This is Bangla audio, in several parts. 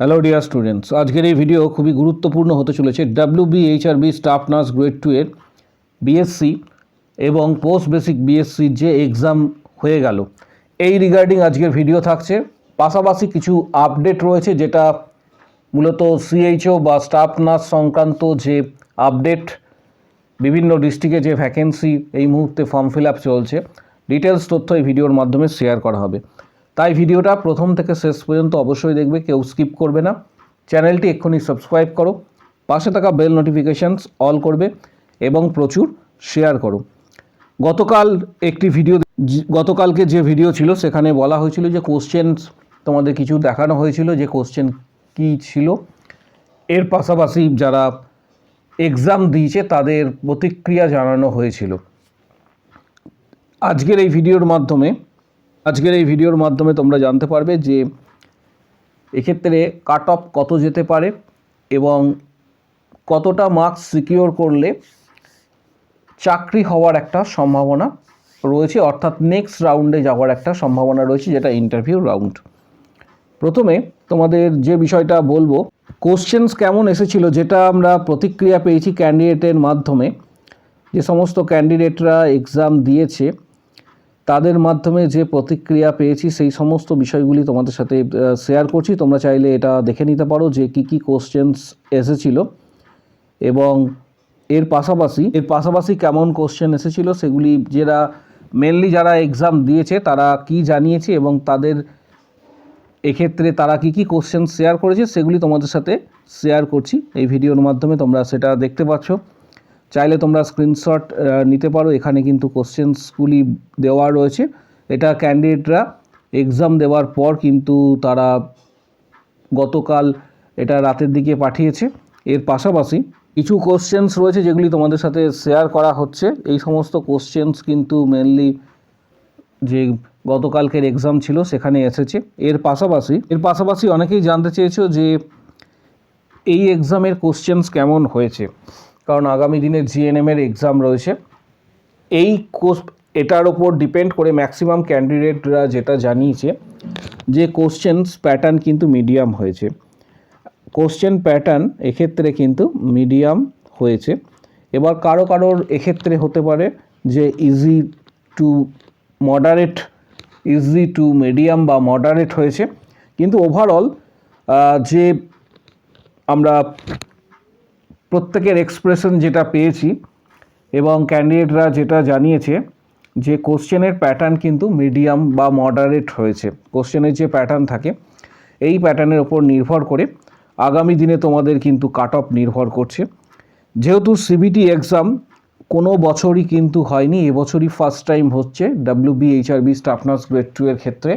হ্যালো ডিয়ার স্টুডেন্টস, আজকের এই ভিডিও খুবই গুরুত্বপূর্ণ হতে চলেছে। WBHRB স্টাফ নার্স গ্রেড 2 এর বিএসসি এবং পোস্ট বেসিক বিএসসির যে এক্সাম হয়ে গেল, এই রিগার্ডিং আজকের ভিডিও থাকছে। পাশাপাশি কিছু আপডেট রয়েছে, যেটা মূলত সিএইচও বা স্টাফ নার্স সংক্রান্ত যে আপডেট, বিভিন্ন ডিস্ট্রিক্টে যে ভ্যাকেন্সি এই মুহূর্তে ফর্ম ফিল আপ চলছে, ডিটেলস তথ্য এই ভিডিওর মাধ্যমে শেয়ার করা হবে। তাই ভিডিওটা প্রথম থেকে শেষ পর্যন্ত অবশ্যই দেখবে, কেউ স্কিপ করবে না। চ্যানেলটি এক্ষুনি সাবস্ক্রাইব করো, পাশে থাকা বেল নোটিফিকেশানস অল করবে এবং প্রচুর শেয়ার করো। গতকালকে যে ভিডিও ছিল সেখানে বলা হয়েছিল যে কোশ্চেন্স তোমাদের কিছু দেখানো হয়েছিল, যে কোশ্চেন কী ছিল। এর পাশাপাশি যারা এক্সাম দিয়েছে তাদের প্রতিক্রিয়া জানানো হয়েছিল। আজকের এই ভিডিওর মাধ্যমে তোমরা জানতে পারবে যে এক্ষেত্রে কাট অফ কত যেতে পারে এবং কতটা মার্কস সিকিওর করলে চাকরি হওয়ার একটা সম্ভাবনা রয়েছে, অর্থাৎ নেক্সট রাউন্ডে যাওয়ার একটা সম্ভাবনা রয়েছে, যেটা ইন্টারভিউ রাউন্ড। প্রথমে তোমাদের যে বিষয়টা বলবো, কোশ্চেন্স কেমন এসেছিল, যেটা আমরা প্রতিক্রিয়া পেয়েছি ক্যান্ডিডেটের মাধ্যমে। যে সমস্ত ক্যান্ডিডেটরা এক্সাম দিয়েছে তাদের মাধ্যমে যে প্রতিক্রিয়া পেয়েছি, সেই সমস্ত বিষয়গুলি তোমাদের সাথে শেয়ার করছি। তোমরা চাইলে এটা দেখে নিতে পারো যে কী কোশ্চেন্স এসেছিল এবং এর পাশাপাশি কেমন কোশ্চেন এসেছিল, সেগুলি যারা এক্সাম দিয়েছে তারা কি জানিয়েছে এবং তাদের এক্ষেত্রে তারা কি কোশ্চেন শেয়ার করেছে, সেগুলি তোমাদের সাথে শেয়ার করছি এই ভিডিওর মাধ্যমে। তোমরা সেটা দেখতে পাচ্ছ, চাইলে তোমরা স্ক্রিনশট নিতে পারো। এখানে কিন্তু কোশ্চেন্সগুলি দেওয়া রয়েছে। এটা ক্যান্ডিডেটরা এক্সাম দেওয়ার পর কিন্তু তারা গতকাল এটা রাতের দিকে পাঠিয়েছে। এর পাশাপাশি কিছু কোশ্চেন্স রয়েছে যেগুলি তোমাদের সাথে শেয়ার করা হচ্ছে। এই সমস্ত কোশ্চেন্স কিন্তু মেনলি যে গতকালকের এক্সাম ছিল সেখানে এসেছে। এর পাশাপাশি অনেকেই জানতে চেয়েছো যে এই এক্সামের কোশ্চেন্স কেমন হয়েছে, কারণ আগামী দিনে জিএনএমের এক্সাম রয়েছে। এটার ওপর ডিপেন্ড করে ম্যাক্সিমাম ক্যান্ডিডেটরা যেটা জানিয়েছে যে কোশ্চেন্স প্যাটার্ন কিন্তু মিডিয়াম হয়েছে। কোশ্চেন প্যাটার্ন এক্ষেত্রে কিন্তু মিডিয়াম হয়েছে। এবার কারোর এক্ষেত্রে হতে পারে যে ইজি টু মিডিয়াম বা মডারেট হয়েছে, কিন্তু ওভারঅল যে আমরা প্রত্যেকের এক্সপ্রেশন যেটা পেয়েছি এবং ক্যান্ডিডেটরা যেটা জানিয়েছে যে কোশ্চেনের প্যাটার্ন কিন্তু মিডিয়াম বা মডারেট হয়েছে। কোশ্চেনের যে প্যাটার্ন থাকে, এই প্যাটার্নের ওপর নির্ভর করে আগামী দিনে তোমাদের কিন্তু কাট অফ নির্ভর করছে। যেহেতু সিবিটি এক্সাম কোনো বছরই কিন্তু হয়নি, এবছরই ফার্স্ট টাইম হচ্ছে WBHRB স্টাফ নার্স গ্রেড 2 এর ক্ষেত্রে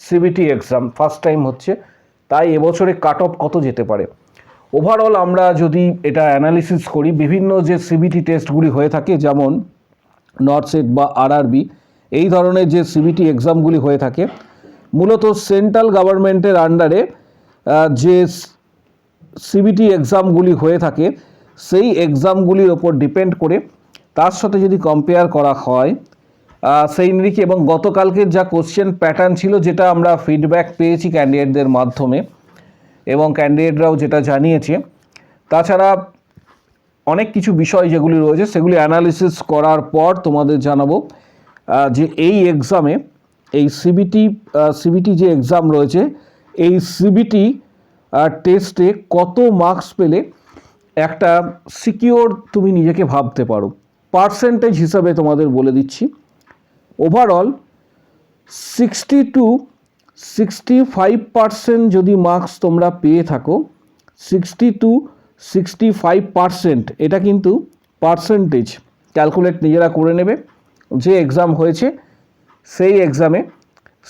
সিবিটি এক্সাম ফার্স্ট টাইম হচ্ছে। তাই এবছরে কাট অফ কত যেতে পারে, ওভারঅল আমরা যদি এটা অ্যানালিসিস করি, বিভিন্ন যে সিবিটি টেস্টগুলি হয়ে থাকে, যেমন নর্থসেট বা আরআরবি, এই ধরনের যে সিবিটি এক্সামগুলি হয়ে থাকে, মূলত সেন্ট্রাল গভর্নমেন্টের আন্ডারে যে সিবিটি এক্সামগুলি হয়ে থাকে, সেই এক্সামগুলির ওপর ডিপেন্ড করে তার সাথে যদি কম্পেয়ার করা হয় সেই নিরিখে, এবং গতকালকের যা কোশ্চেন প্যাটার্ন ছিল, যেটা আমরা ফিডব্যাক পেয়েছি ক্যান্ডিডেটদের মাধ্যমে এবং ক্যান্ডিডেটরাও যেটা জানিয়েছে, তাছাড়া অনেক কিছু বিষয় যেগুলি রয়েছে সেগুলি অ্যানালিসিস করার পর তোমাদের জানাবো যে এই এক্সামে, এই সিবিটি যে এক্সাম রয়েছে, এই সিবিটি টেস্টে কত মার্কস পেলে একটা সিকিওর তুমি নিজেকে ভাবতে পারো। পার্সেন্টেজ হিসাবে তোমাদের বলে দিচ্ছি, ওভারঅল 60-65% যদি মার্কস তোমরা পেয়ে থাকো, 60-65%, এটা কিন্তু পার্সেন্টেজ ক্যালকুলেট নিজেরা করে নেবে। যে এক্সাম হয়েছে সেই এক্সামে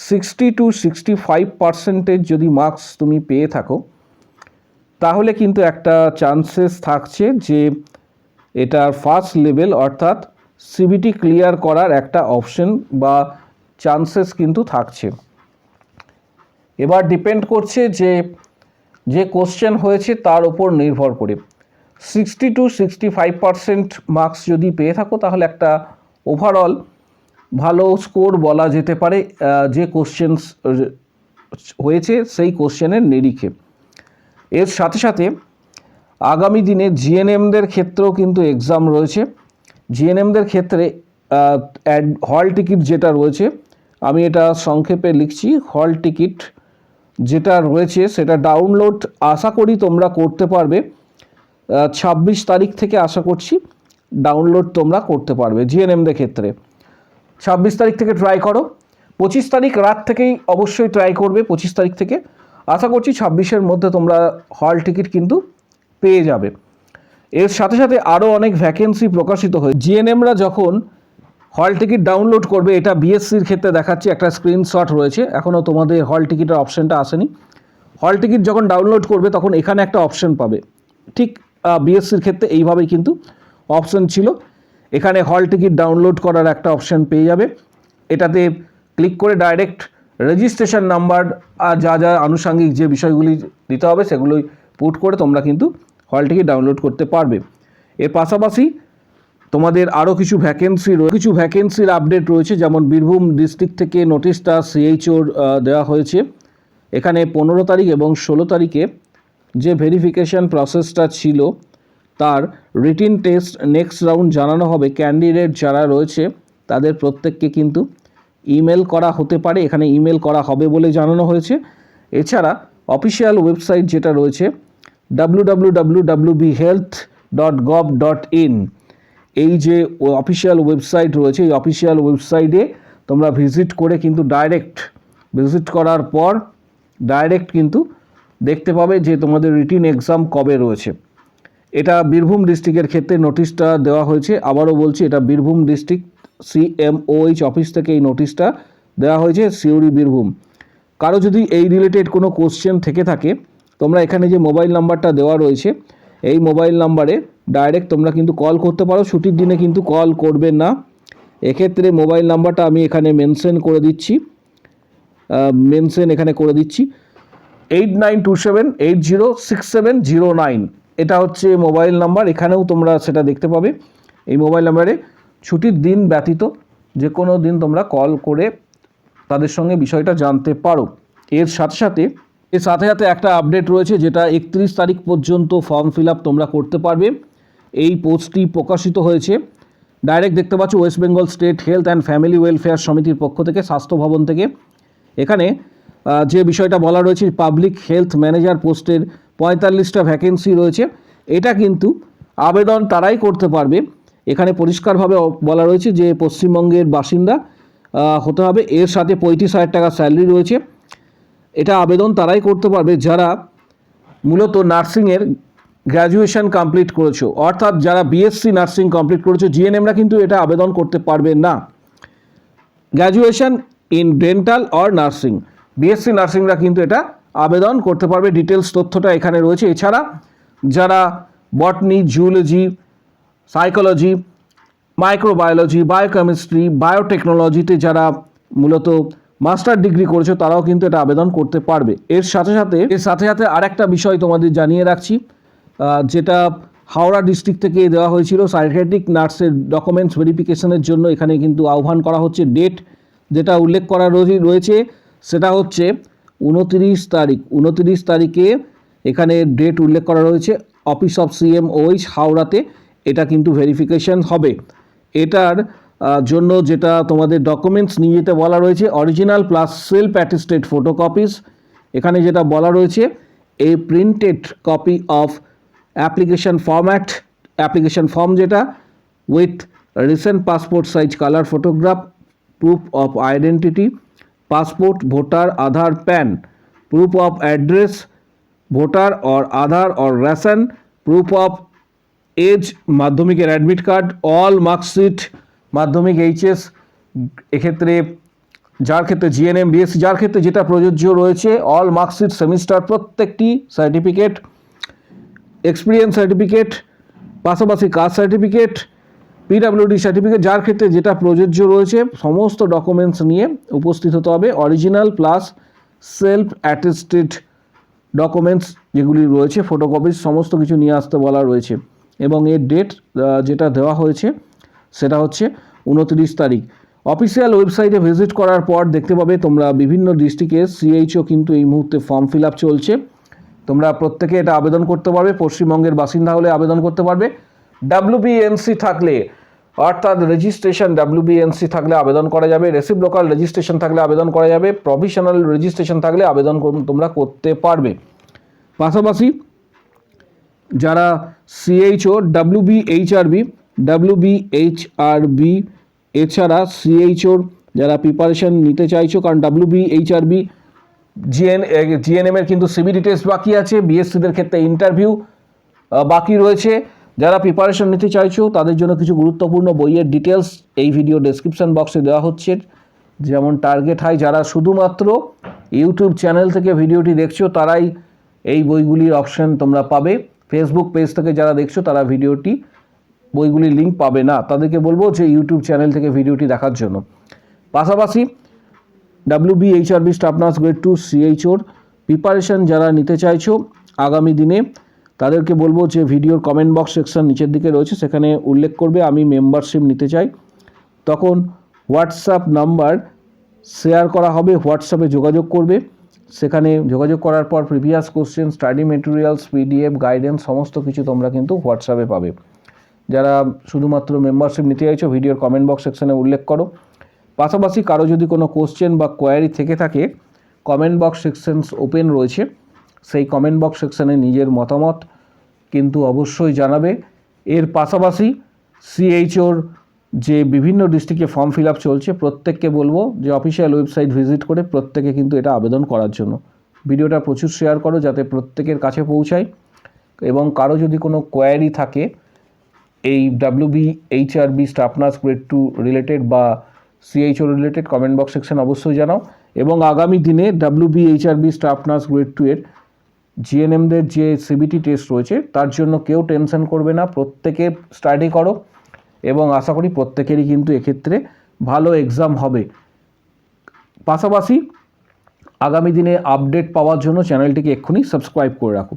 60-65% যদি মার্কস তুমি পেয়ে থাকো, তাহলে কিন্তু একটা চান্সেস থাকছে যে এটার ফার্স্ট লেভেল অর্থাৎ সিবিটি ক্লিয়ার করার একটা অপশন বা চান্সেস কিন্তু থাকছে। এবার ডিপেন্ড করছে যে কোশ্চেন হয়েছে তার উপর নির্ভর করে। 60-65% মার্কস যদি পেয়ে থাকো, তাহলে একটা ওভারঅল ভালো স্কোর বলা যেতে পারে যে কোশ্চেন্স হয়েছে সেই কোশ্চেনের নিরিখে। এর সাথে সাথে আগামী দিনে জিএনএমদের ক্ষেত্রেও কিন্তু এক্সাম রয়েছে। জিএনএমদের ক্ষেত্রে হল টিকিট যেটা রয়েছে, আমি এটা সংক্ষেপে লিখছি, হল টিকিট যেটা রয়েছে সেটা ডাউনলোড আশা করি তোমরা করতে পারবে 26 তারিখ থেকে আশা করছি ডাউনলোড তোমরা করতে পারবে জিএনএমদের ক্ষেত্রে। 26 তারিখ থেকে ট্রাই করো, 25 তারিখ রাত থেকেই অবশ্যই ট্রাই করবে। 25 তারিখ থেকে আশা করছি 26-এর মধ্যে তোমরা হল টিকিট কিন্তু পেয়ে যাবে। এর সাথে সাথে আরও অনেক ভ্যাকেন্সি প্রকাশিত হয়। জিএনএমরা যখন হল টিকিট ডাউনলোড করবে, এটা বিএসসির ক্ষেত্রে দেখাচ্ছি, একটা স্ক্রিনশট রয়েছে, এখনও তোমাদের হল টিকিটের অপশানটা আসেনি। হল টিকিট যখন ডাউনলোড করবে তখন এখানে একটা অপশান পাবে, ঠিক বিএসসির ক্ষেত্রে এইভাবেই কিন্তু অপশান ছিল। এখানে হল টিকিট ডাউনলোড করার একটা অপশান পেয়ে যাবে। এটাতে ক্লিক করে ডাইরেক্ট রেজিস্ট্রেশন নাম্বার আর যা যা আনুষঙ্গিক যে বিষয়গুলি দিতে হবে সেগুলোই পুট করে তোমরা কিন্তু হল টিকিট ডাউনলোড করতে পারবে। এর পাশাপাশি তোমাদের আরও কিছু ভ্যাকেন্সির আপডেট রয়েছে, যেমন বীরভূম ডিস্ট্রিক্ট থেকে নোটিশটা সিএইচওর দেওয়া হয়েছে। এখানে 15 তারিখ এবং 16 তারিখে যে ভেরিফিকেশান প্রসেসটা ছিল তার রিটিন টেস্ট নেক্সট রাউন্ড জানানো হবে। ক্যান্ডিডেট যারা রয়েছে তাদের প্রত্যেককে কিন্তু ইমেল করা হতে পারে, এখানে ইমেল করা হবে বলে জানানো হয়েছে। এছাড়া অফিসিয়াল ওয়েবসাইট যেটা রয়েছে www.bhealth.gov.in, এই যে অফিসিয়াল ওয়েবসাইট রয়েছে, এই অফিসিয়াল ওয়েবসাইটে তোমরা ভিজিট করে কিন্তু ভিজিট করার পর ডাইরেক্ট কিন্তু দেখতে পাবে যে তোমাদের রিটিন এক্সাম কবে রয়েছে। এটা বীরভূম ডিস্ট্রিক্টের ক্ষেত্রে নোটিশটা দেওয়া হয়েছে। আবারও বলছি, এটা বীরভূম ডিস্ট্রিক্ট সিএমওএইচ অফিস থেকে এই নোটিশটা দেওয়া হয়েছে, সিউড়ি বীরভূম। কারো যদি এই রিলেটেড কোনো কোশ্চেন থেকে থাকে, তোমরা এখানে যে মোবাইল নাম্বারটা দেওয়া রয়েছে এই মোবাইল নাম্বারে ডাইরেক্ট তোমরা কিন্তু কল করতে পারো। ছুটির দিনে কিন্তু কল করবেন না। এক্ষেত্রে মোবাইল নাম্বারটা আমি এখানে মেনশন করে দিচ্ছি, 8927806709, এটা হচ্ছে মোবাইল নাম্বার। এখানেও তোমরা সেটা দেখতে পাবে। এই মোবাইল নাম্বারে ছুটির দিন ব্যতীত যে কোনো দিন তোমরা কল করে তাদের সঙ্গে বিষয়টা জানতে পারো। এর সাথে সাথে একটা আপডেট রয়েছে, যেটা 31 তারিখ পর্যন্ত ফর্ম ফিল আপ তোমরা করতে পারবে। এই পোস্টটি প্রকাশিত হয়েছে, ডাইরেক্ট দেখতে পাচ্ছ West Bengal state health and family welfare সমিতির পক্ষ থেকে, স্বাস্থ্য ভবন থেকে। এখানে যে বিষয়টা বলা রয়েছে, পাবলিক হেলথ ম্যানেজার পোস্টের 45টা ভ্যাকেন্সি রয়েছে। এটা কিন্তু আবেদন তারাই করতে পারবে। এখানে পরিষ্কারভাবে বলা রয়েছে যে পশ্চিমবঙ্গের বাসিন্দা হতে হবে। এর সাথে 35,000 টাকা স্যালারি রয়েছে। এটা আবেদন তারাই করতে পারবে যারা মূলত নার্সিংয়ের গ্র্যাজুয়েশন কমপ্লিট করেছো, অর্থাৎ যারা বিএসসি নার্সিং কমপ্লিট করেছো। জিএনএমরা কিন্তু এটা আবেদন করতে পারবে না। Graduation in dental or nursing, BSc নার্সিংরা কিন্তু এটা আবেদন করতে পারবে। ডিটেলস তথ্যটা এখানে রয়েছে। এছাড়া যারা botany, zoology, psychology, microbiology, biochemistry, বায়োটেকনোলজিতে যারা মূলত মাস্টার ডিগ্রি করেছো তারাও কিন্তু এটা আবেদন করতে পারবে। এর সাথে সাথে আর একটা বিষয় তোমাদের জানিয়ে রাখছি, যেটা হাওড়া ডিস্ট্রিক্ট থেকে দেওয়া হয়েছিল, সাইকিয়াট্রিক নার্সের ডকুমেন্টস ভেরিফিকেশনের জন্য এখানে কিন্তু আহ্বান করা হচ্ছে। ডেট যেটা উল্লেখ করা রয়েছে সেটা হচ্ছে 29 তারিখে এখানে ডেট উল্লেখ করা রয়েছে। অফিস অফ সিএমওএইচ হাওড়াতে এটা কিন্তু ভেরিফিকেশন হবে। এটার জন্য যেটা তোমাদের ডকুমেন্টস নিয়ে যেতে বলা রয়েছে, original plus self attested photocopies. এখানে যেটা বলা রয়েছে, a printed copy of application form যেটা with recent passport size colour photograph, proof of identity, passport, voter, Aadhaar, PAN, proof of address, voter or Aadhaar or ration, proof of age, মাধ্যমিকের অ্যাডমিট কার্ড, অল মার্কশিট, মাধ্যমিক এইচএস, এক্ষেত্রে যার ক্ষেত্রে জিএনএম, বিএসসি যার ক্ষেত্রে যেটা প্রযোজ্য রয়েছে, অল মার্কশিট, সেমিস্টার প্রত্যেকটি সার্টিফিকেট, এক্সপিরিয়েন্স সার্টিফিকেট, পাশাপাশি কাস্ট সার্টিফিকেট, পিডাব্লিউডি সার্টিফিকেট, যার ক্ষেত্রে যেটা প্রযোজ্য রয়েছে সমস্ত ডকুমেন্টস নিয়ে উপস্থিত হতে হবে। Original plus self attested documents যেগুলি রয়েছে, ফটোকপিস, সমস্ত কিছু নিয়ে আসতে বলা রয়েছে। এবং এর ডেট যেটা দেওয়া হয়েছে সেটা হচ্ছে 29 তারিখ। অফিসিয়াল ওয়েবসাইটে ভিজিট করার পর দেখতে পাবে তোমরা বিভিন্ন ডিস্ট্রিক্টে সিএইচও কিন্তু এই মুহূর্তে ফর্ম ফিল আপ চলছে। তোমরা প্রত্যেকে এটা আবেদন করতে পারবে, পশ্চিমবঙ্গের বাসিন্দা হলে আবেদন করতে পারবে। WBNC থাকলে অর্থাৎ রেজিস্ট্রেশন WBNC থাকলে আবেদন করা যাবে, রেসিভ লোকাল রেজিস্ট্রেশন থাকলে আবেদন করা যাবে, প্রভিশনাল রেজিস্ট্রেশন থাকলে আবেদন তোমরা করতে পারবে। পাশাপাশি যারা CHO WBHRB এছাড়া CHOর যারা প্রিপারেশন নিতে চাইছো, কারণ WBHRB GNM এর কিন্তু CBT টেস্ট বাকি আছে, BSCদের ক্ষেত্রে ইন্টারভিউ বাকি রয়েছে। যারা প্রিপারেশন নিতে চাইছো তাদের জন্য কিছু গুরুত্বপূর্ণ বইয়ের ডিটেলস এই ভিডিও ডেসক্রিপশন বক্সে দেওয়া হচ্ছে। যেমন টার্গেট হাই, যারা শুধুমাত্র ইউটিউব চ্যানেল থেকে ভিডিওটি দেখছো তারাই এই বইগুলির অপশন তোমরা পাবে। ফেসবুক পেজ থেকে যারা দেখছো তারা বইগুলির লিঙ্ক পাবে না, তাদেরকে বলবো যে ইউটিউব চ্যানেল থেকে ভিডিওটি দেখার জন্য। পাশাপাশি WBHRB স্টাফ নার্স গ্রেড 2 CHOর প্রিপারেশন যারা নিতে চাইছো আগামী দিনে, তাদেরকে বলবো যে ভিডিওর কমেন্ট বক্স সেকশন নিচের দিকে রয়েছে, সেখানে উল্লেখ করবে আমি মেম্বারশিপ নিতে চাই। তখন হোয়াটসঅ্যাপ নাম্বার শেয়ার করা হবে, হোয়াটসঅ্যাপে যোগাযোগ করবে। সেখানে যোগাযোগ করার পর previous question, study materials, PDF, guidance সমস্ত কিছু তোমরা কিন্তু হোয়াটসঅ্যাপে পাবে। যারা শুধুমাত্র মেম্বারশিপ নিতে চাইছো ভিডিওর কমেন্ট বক্স সেকশনে উল্লেখ করো। পাশাপাশি কারো যদি কোনো কোশ্চেন বা কোয়ারি থেকে থাকে, কমেন্ট বক্স সেকশনস ওপেন রয়েছে, সেই কমেন্ট বক্স সেকশনে নিজের মতামত কিন্তু অবশ্যই জানাবে। এর পাশাপাশি CHOর যে বিভিন্ন ডিস্ট্রিক্টে ফর্ম ফিল আপ চলছে, প্রত্যেককে বলবো যে অফিসিয়াল ওয়েবসাইট ভিজিট করে প্রত্যেকে কিন্তু এটা আবেদন করার জন্য। ভিডিওটা প্রচুর শেয়ার করো যাতে প্রত্যেকের কাছে পৌঁছায়। এবং কারো যদি কোনো কোয়ারি থাকে এই WBHRB staff nurse grade 2 related বা CHO related, comment box section অবশ্যই জানাও। এবং আগামী দিনে WBHRB স্টাফ নার্স গ্রেড 2 এর GNMদের যে CBT টেস্ট রয়েছে তার জন্য কেউ টেনশন করবে না, প্রত্যেকে স্টাডি করো এবং আশা করি প্রত্যেকেরই কিন্তু এক্ষেত্রে ভালো এক্সাম হবে। পাশাপাশি আগামী দিনে আপডেট পাওয়ার জন্য চ্যানেলটিকে এক্ষুনি সাবস্ক্রাইব করে রাখো।